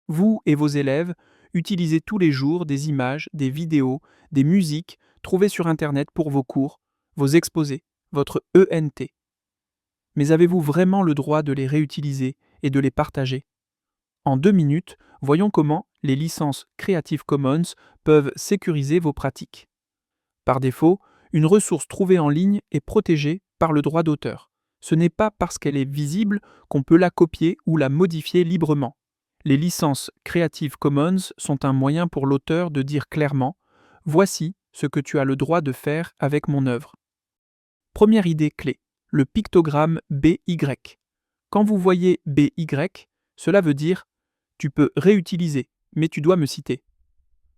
Vous et vos élèves utilisez tous les jours des images, des vidéos, des musiques trouvées sur Internet pour vos cours, vos exposés, votre ENT. Mais avez-vous vraiment le droit de les réutiliser et de les partager? En 2 minutes, voyons comment les licences Creative Commons peuvent sécuriser vos pratiques. Par défaut, une ressource trouvée en ligne est protégée par le droit d'auteur. Ce n'est pas parce qu'elle est visible qu'on peut la copier ou la modifier librement. Les licences Creative Commons sont un moyen pour l'auteur de dire clairement « Voici ce que tu as le droit de faire avec mon œuvre ». Première idée clé, le pictogramme BY. Quand vous voyez BY, cela veut dire « Tu peux réutiliser, mais tu dois me citer ».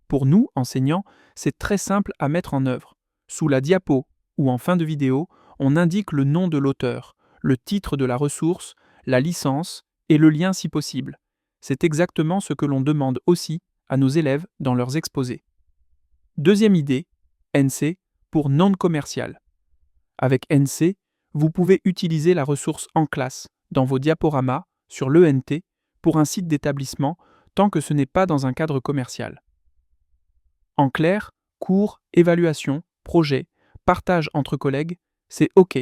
Pour nous, enseignants, c'est très simple à mettre en œuvre. Sous la diapo ou en fin de vidéo, on indique le nom de l'auteur, le titre de la ressource, la licence et le lien si possible. C'est exactement ce que l'on demande aussi à nos élèves dans leurs exposés. Deuxième idée, NC pour non commercial. Avec NC, vous pouvez utiliser la ressource en classe, dans vos diaporamas, sur l'ENT, pour un site d'établissement, tant que ce n'est pas dans un cadre commercial. En clair, cours, évaluation, projet, partage entre collègues, c'est OK.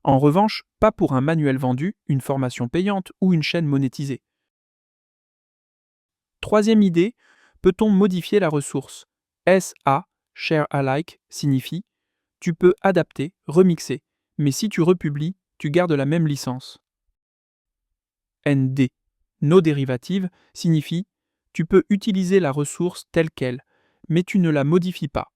En revanche, pas pour un manuel vendu, une formation payante ou une chaîne monétisée. Troisième idée, peut-on modifier la ressource? SA, Share Alike, signifie tu peux adapter, remixer, mais si tu republies, tu gardes la même licence. ND, no dérivative, signifie tu peux utiliser la ressource telle qu'elle, mais tu ne la modifies pas.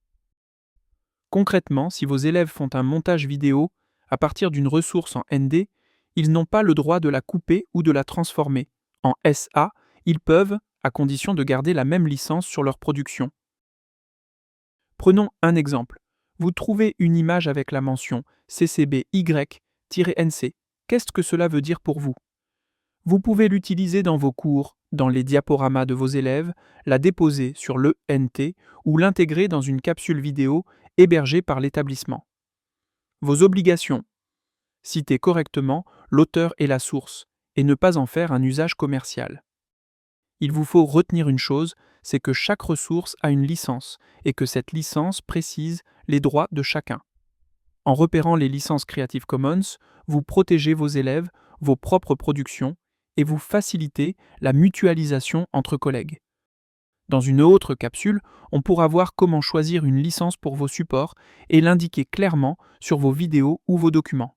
Concrètement, si vos élèves font un montage vidéo à partir d'une ressource en ND, ils n'ont pas le droit de la couper ou de la transformer. En SA, ils peuvent, à condition de garder la même licence sur leur production. Prenons un exemple. Vous trouvez une image avec la mention CCBY-NC. Qu'est-ce que cela veut dire pour vous? Vous pouvez l'utiliser dans vos cours, dans les diaporamas de vos élèves, la déposer sur l'ENT ou l'intégrer dans une capsule vidéo hébergée par l'établissement. Vos obligations. Citer correctement l'auteur et la source, et ne pas en faire un usage commercial. Il vous faut retenir une chose, c'est que chaque ressource a une licence, et que cette licence précise les droits de chacun. En repérant les licences Creative Commons, vous protégez vos élèves, vos propres productions, et vous facilitez la mutualisation entre collègues. Dans une autre capsule, on pourra voir comment choisir une licence pour vos supports et l'indiquer clairement sur vos vidéos ou vos documents.